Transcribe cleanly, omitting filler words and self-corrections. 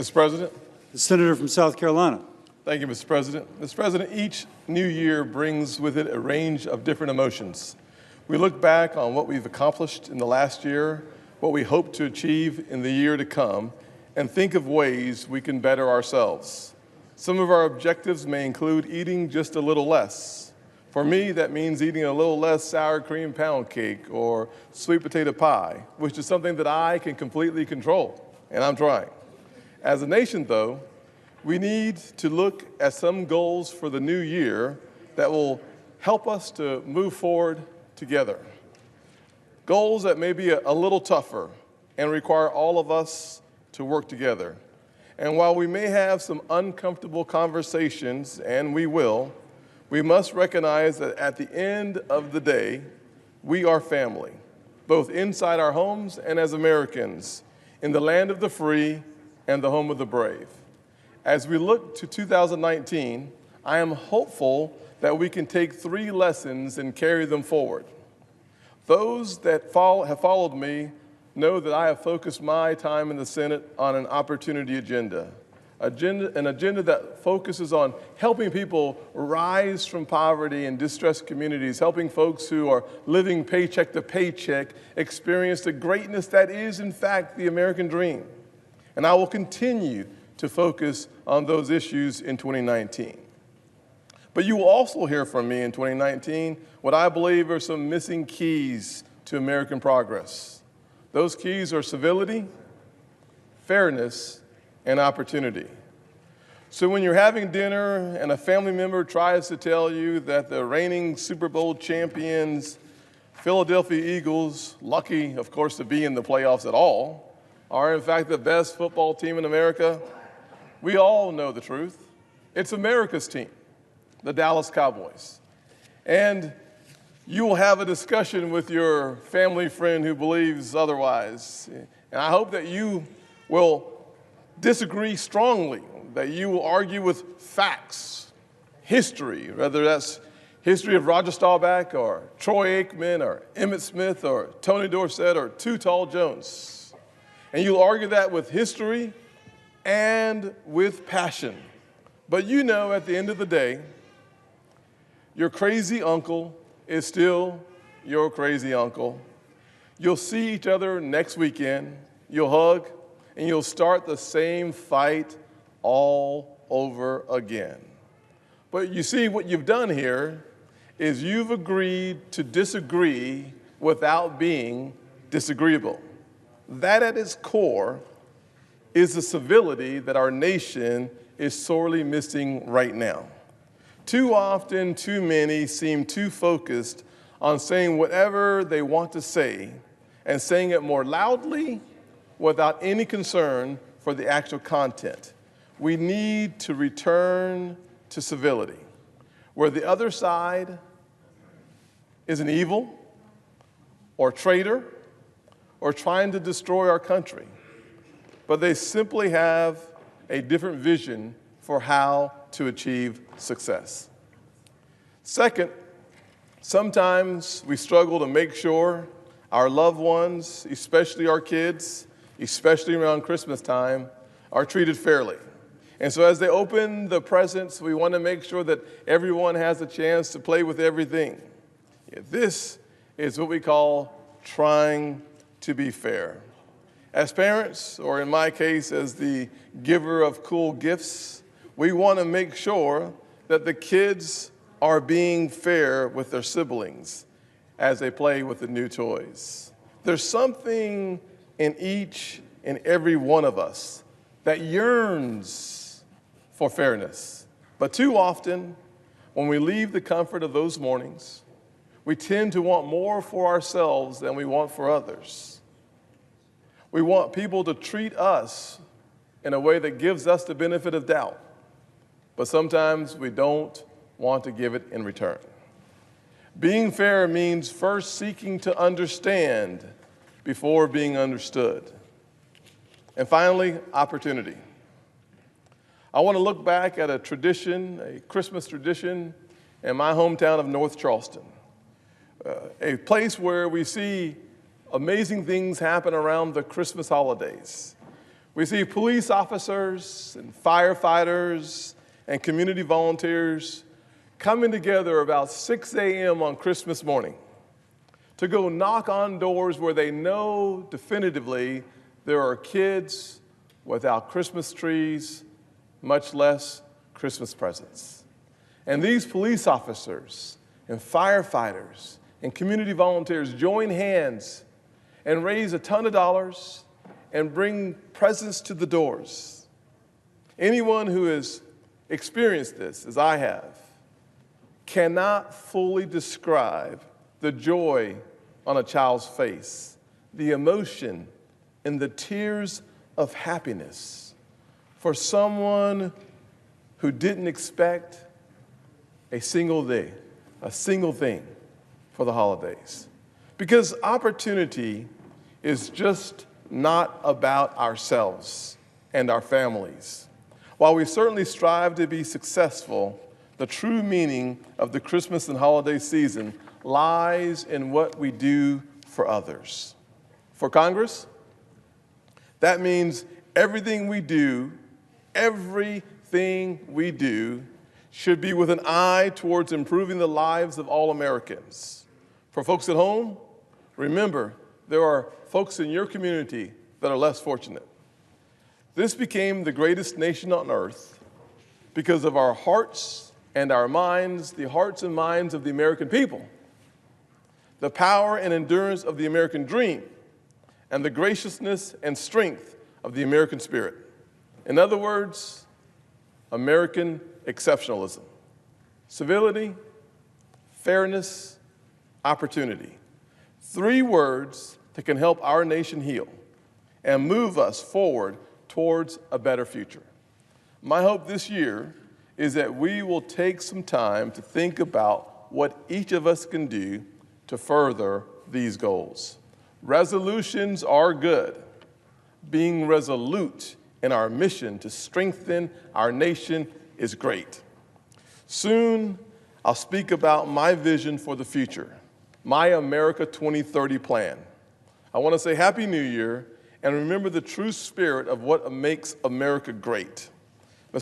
Mr. President. The senator from South Carolina. Thank you, Mr. President. Mr. President, each new year brings with it a range of different emotions. We look back on what we've accomplished in the last year, what we hope to achieve in the year to come, and think of ways we can better ourselves. Some of our objectives may include eating just a little less. For me, that means eating a little less sour cream pound cake or sweet potato pie, which is something that I can completely control, and I'm trying. As a nation, though, we need to look at some goals for the new year that will help us to move forward together. Goals that may be a little tougher and require all of us to work together. And while we may have some uncomfortable conversations, and we will, we must recognize that at the end of the day, we are family, both inside our homes and as Americans, in the land of the free and the home of the brave. As we look to 2019, I am hopeful that we can take 3 lessons and carry them forward. Those that have followed me know that I have focused my time in the Senate on an opportunity agenda, an agenda that focuses on helping people rise from poverty in distressed communities, helping folks who are living paycheck to paycheck experience the greatness that is, in fact, the American dream. And I will continue to focus on those issues in 2019. But you will also hear from me in 2019 what I believe are some missing keys to American progress. Those keys are civility, fairness, and opportunity. So when you're having dinner and a family member tries to tell you that the reigning Super Bowl champions, Philadelphia Eagles, lucky, of course, to be in the playoffs at all, are in fact the best football team in America, we all know the truth. It's America's team, the Dallas Cowboys. And you will have a discussion with your family friend who believes otherwise. And I hope that you will disagree strongly, that you will argue with facts, history, whether that's history of Roger Staubach or Troy Aikman or Emmitt Smith or Tony Dorsett or Too Tall Jones. And you'll argue that with history and with passion. But you know, at the end of the day, your crazy uncle is still your crazy uncle. You'll see each other next weekend, you'll hug, and you'll start the same fight all over again. But you see, what you've done here is you've agreed to disagree without being disagreeable. That at its core is the civility that our nation is sorely missing right now. Too often, too many seem too focused on saying whatever they want to say and saying it more loudly without any concern for the actual content. We need to return to civility, where the other side is an evil or traitor or trying to destroy our country, but they simply have a different vision for how to achieve success. Second, sometimes we struggle to make sure our loved ones, especially our kids, especially around Christmas time, are treated fairly. And so as they open the presents, we want to make sure that everyone has a chance to play with everything. This is what we call trying to be fair. As parents, or in my case, as the giver of cool gifts, we want to make sure that the kids are being fair with their siblings as they play with the new toys. There's something in each and every one of us that yearns for fairness. But too often, when we leave the comfort of those mornings, we tend to want more for ourselves than we want for others. We want people to treat us in a way that gives us the benefit of doubt, but sometimes we don't want to give it in return. Being fair means first seeking to understand before being understood. And finally, opportunity. I want to look back at a tradition, a Christmas tradition in my hometown of North Charleston. A place where we see amazing things happen around the Christmas holidays. We see police officers and firefighters and community volunteers coming together about 6 a.m. on Christmas morning to go knock on doors where they know definitively there are kids without Christmas trees, much less Christmas presents. And these police officers and firefighters and community volunteers join hands and raise a ton of dollars and bring presents to the doors. Anyone who has experienced this, as I have, cannot fully describe the joy on a child's face, the emotion and the tears of happiness for someone who didn't expect a single day, a single thing for the holidays. Because opportunity is just not about ourselves and our families. While we certainly strive to be successful, the true meaning of the Christmas and holiday season lies in what we do for others. For Congress, that means everything we do should be with an eye towards improving the lives of all Americans. For folks at home, remember, there are folks in your community that are less fortunate. This became the greatest nation on earth because of our hearts and our minds, the hearts and minds of the American people, the power and endurance of the American dream, and the graciousness and strength of the American spirit. In other words, American exceptionalism. Civility, fairness, opportunity. 3 words that can help our nation heal and move us forward towards a better future. My hope this year is that we will take some time to think about what each of us can do to further these goals. Resolutions are good. Being resolute in our mission to strengthen our nation is great. Soon, I'll speak about my vision for the future, my America 2030 plan. I want to say Happy New Year and remember the true spirit of what makes America great.